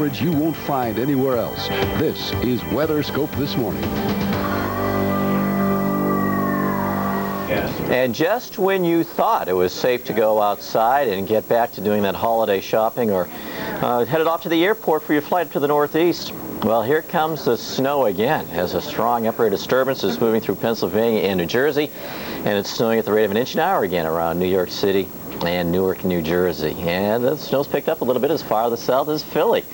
coverage you won't find anywhere else. This is Weather Scope This Morning. And just when you thought it was safe to go outside and get back to doing that holiday shopping or headed off to the airport for your flight to the Northeast, well, here comes the snow again as a strong upper air disturbance is moving through Pennsylvania and New Jersey, and it's snowing at the rate of 1 inch an hour again around New York City and Newark, New Jersey. And the snow's picked up a little bit as far to the south as Philly.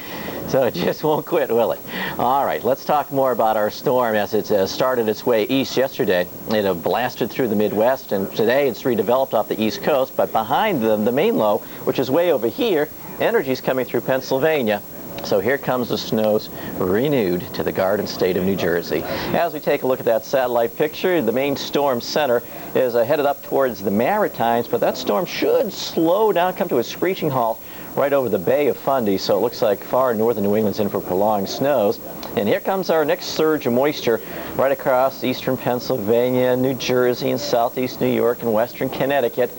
So it just won't quit, will it? All right, let's talk more about our storm as it started its way east yesterday. It blasted through the Midwest, and today it's redeveloped off the East Coast. But behind the main low, which is way over here, energy's coming through Pennsylvania. So here comes the snows renewed to the Garden State of New Jersey. As we take a look at that satellite picture, the main storm center is headed up towards the Maritimes, but that storm should slow down, come to a screeching halt right over the Bay of Fundy, so it looks like far northern New England's in for prolonged snows. And here comes our next surge of moisture right across eastern Pennsylvania, New Jersey, and southeast New York and western Connecticut.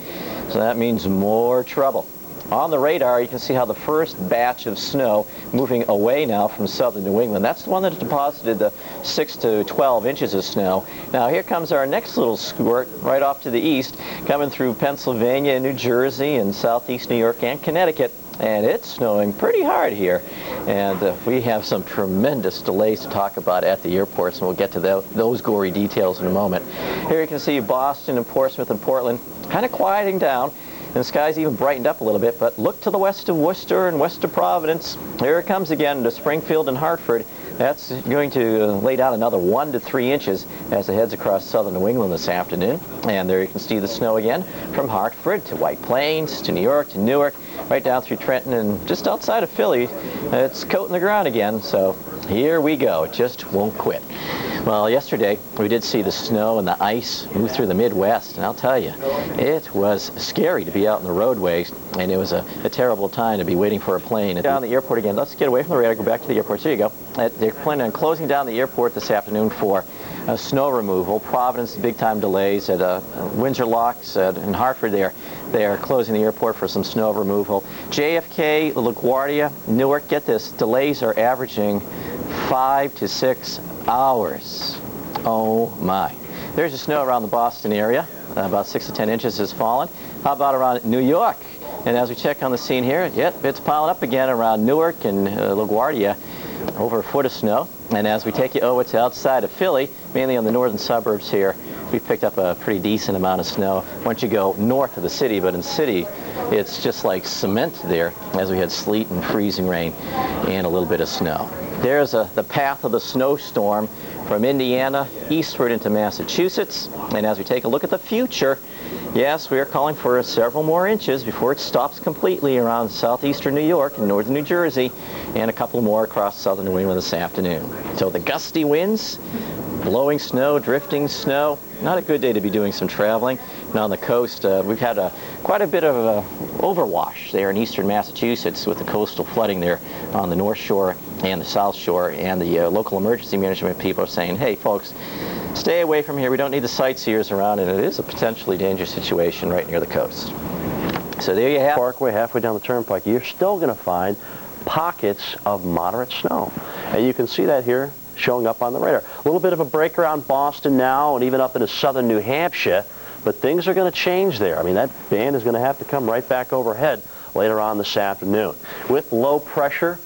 So that means more trouble. On the radar, you can see how the first batch of snow moving away now from southern New England. That's the one that deposited the 6 to 12 inches of snow. Now here comes our next little squirt right off to the east, coming through Pennsylvania, New Jersey, and southeast New York and Connecticut. And it's snowing pretty hard here. And we have some tremendous delays to talk about at the airports, and we'll get to those gory details in a moment. Here you can see Boston and Portsmouth and Portland kind of quieting down. And the sky's even brightened up a little bit, but look to the west of Worcester and west of Providence. Here it comes again to Springfield and Hartford. That's going to lay down another 1 to 3 inches as it heads across southern New England this afternoon. And there you can see the snow again from Hartford to White Plains to New York to Newark, right down through Trenton and just outside of Philly. It's coating the ground again, so here we go. It just won't quit. Well, yesterday we did see the snow and the ice move through the Midwest, and I'll tell you, it was scary to be out in the roadways, and it was a terrible time to be waiting for a plane. Down the airport again. Let's get away from the radar, go back to the airport. Here you go. They're planning on closing down the airport this afternoon for snow removal. Providence, big-time delays at Windsor Locks in Hartford. They are closing the airport for some snow removal. JFK, LaGuardia, Newark, get this, delays are averaging 5 to 6 hours. Oh my. There's the snow around the Boston area. About 6 to 10 inches has fallen. How about around New York? And as we check on the scene here, yep, it's piling up again around Newark and LaGuardia. Over 1 foot of snow. And as we take you over to outside of Philly, mainly on the northern suburbs here, we've picked up a pretty decent amount of snow. Once you go north of the city, but in the city, it's just like cement there as we had sleet and freezing rain and a little bit of snow. There's the path of the snowstorm from Indiana eastward into Massachusetts. And as we take a look at the future, yes, we are calling for several more inches before it stops completely around southeastern New York and northern New Jersey, and a couple more across southern New England this afternoon. So the gusty winds, blowing snow, drifting snow, not a good day to be doing some traveling. And on the coast, we've had quite a bit of overwash there in eastern Massachusetts with the coastal flooding there on the North Shore and the South Shore, and the local emergency management people are saying, hey folks, stay away from here. We don't need the sightseers around, and it is a potentially dangerous situation right near the coast. So there you have Parkway, halfway down the turnpike. You're still going to find pockets of moderate snow, and you can see that here showing up on the radar. A little bit of a break around Boston now, and even up into southern New Hampshire, but things are going to change there. I mean, that band is going to have to come right back overhead later on this afternoon. With low pressure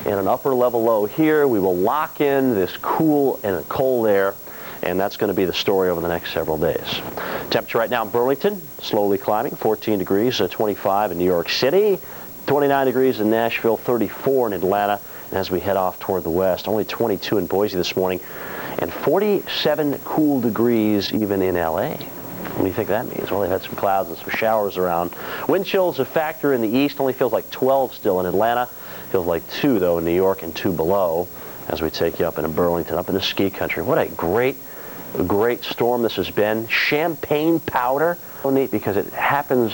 and an upper level low here, we will lock in this cool and cold air, and that's going to be the story over the next several days. Temperature right now in Burlington, slowly climbing, 14 degrees, 25 in New York City, 29 degrees in Nashville, 34 in Atlanta. And as we head off toward the west, only 22 in Boise this morning, and 47 cool degrees even in LA. What do you think that means? Well, they've had some clouds and some showers around. Wind chill's a factor in the east, only feels like 12 still in Atlanta. Feels like 2, though, in New York and 2 below as we take you up into Burlington, up into ski country. What a great storm this has been. Champagne powder. So neat because it happens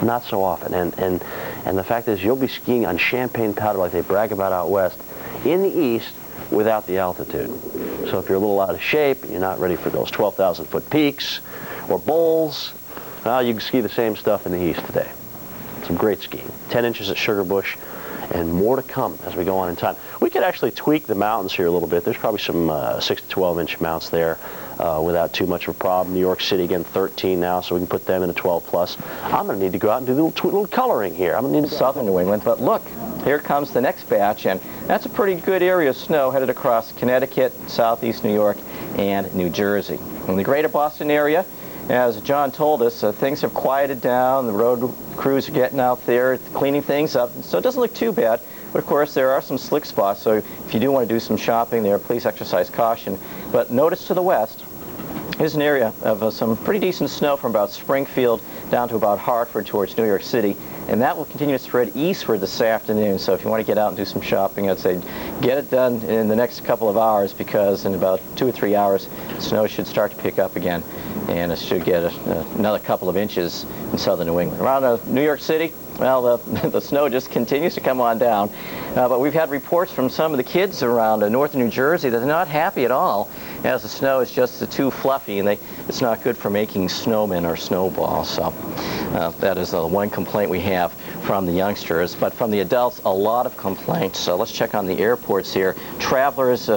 not so often. And the fact is you'll be skiing on champagne powder like they brag about out west in the east without the altitude. So if you're a little out of shape, you're not ready for those 12,000-foot peaks or bowls, well, you can ski the same stuff in the east today. Some great skiing. 10 inches at Sugar Bush, and more to come as we go on in time. We could actually tweak the mountains here a little bit. There's probably some 6 to 12-inch mounts there without too much of a problem. New York City, again, 13 now, so we can put them in a 12 plus. I'm going to need to go out and do a little coloring here. I'm going to need to Southern New England, but look, here comes the next batch, and that's a pretty good area of snow headed across Connecticut, southeast New York, and New Jersey. In the greater Boston area, as John told us, things have quieted down. The road crews are getting out there, cleaning things up, so it doesn't look too bad. But of course, there are some slick spots, so if you do want to do some shopping there, please exercise caution. But notice to the west is an area of some pretty decent snow from about Springfield down to about Hartford towards New York City, and that will continue to spread eastward this afternoon. So if you want to get out and do some shopping, I'd say get it done in the next couple of hours, because in about 2 or 3 hours, snow should start to pick up again, and it should get another couple of inches in southern New England. Around New York City, well, the snow just continues to come on down. But we've had reports from some of the kids around northern New Jersey that they're not happy at all, as the snow is just too fluffy, and it's not good for making snowmen or snowballs. So that is the one complaint we have from the youngsters. But from the adults, a lot of complaints. So let's check on the airports here. Travelers,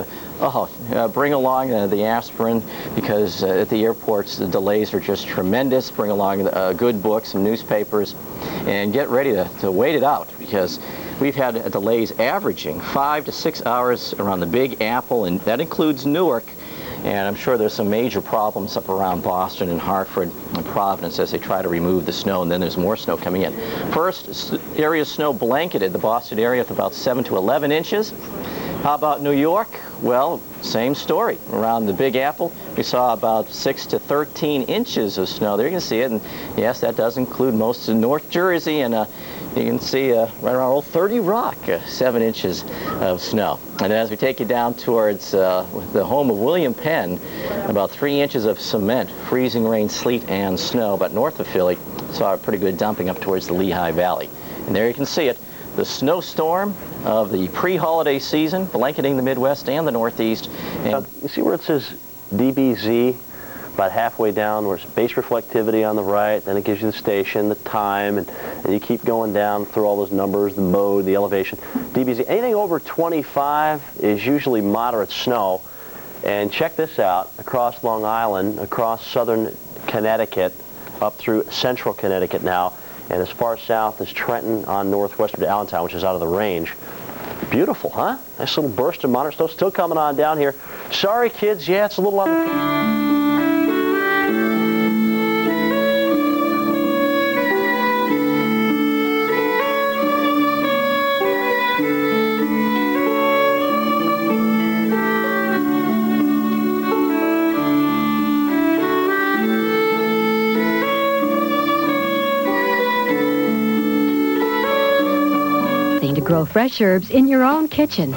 bring along the aspirin, because at the airports the delays are just tremendous. Bring along good books and newspapers, and get ready to wait it out, because we've had delays averaging 5 to 6 hours around the Big Apple, and that includes Newark. And I'm sure there's some major problems up around Boston and Hartford and Providence as they try to remove the snow, and then there's more snow coming in. First, area of snow blanketed the Boston area with about 7 to 11 inches. How about New York? Well, same story. Around the Big Apple, we saw about 6 to 13 inches of snow. There you can see it, and yes, that does include most of North Jersey, and you can see right around Old 30 Rock, 7 inches of snow. And as we take you down towards the home of William Penn, about 3 inches of cement, freezing rain, sleet, and snow. But north of Philly, saw a pretty good dumping up towards the Lehigh Valley. And there you can see it, the snowstorm of the pre-holiday season, blanketing the Midwest and the Northeast. And you see where it says DBZ? About halfway down, where it's base reflectivity on the right, then it gives you the station, the time, and you keep going down through all those numbers, the mode, the elevation. DBZ, anything over 25 is usually moderate snow. And check this out, across Long Island, across southern Connecticut, up through central Connecticut now, and as far south as Trenton on northwestern to Allentown, which is out of the range. Beautiful, huh? Nice little burst of moderate snow still coming on down here. Sorry, kids, yeah, it's a little on the... To grow fresh herbs in your own kitchen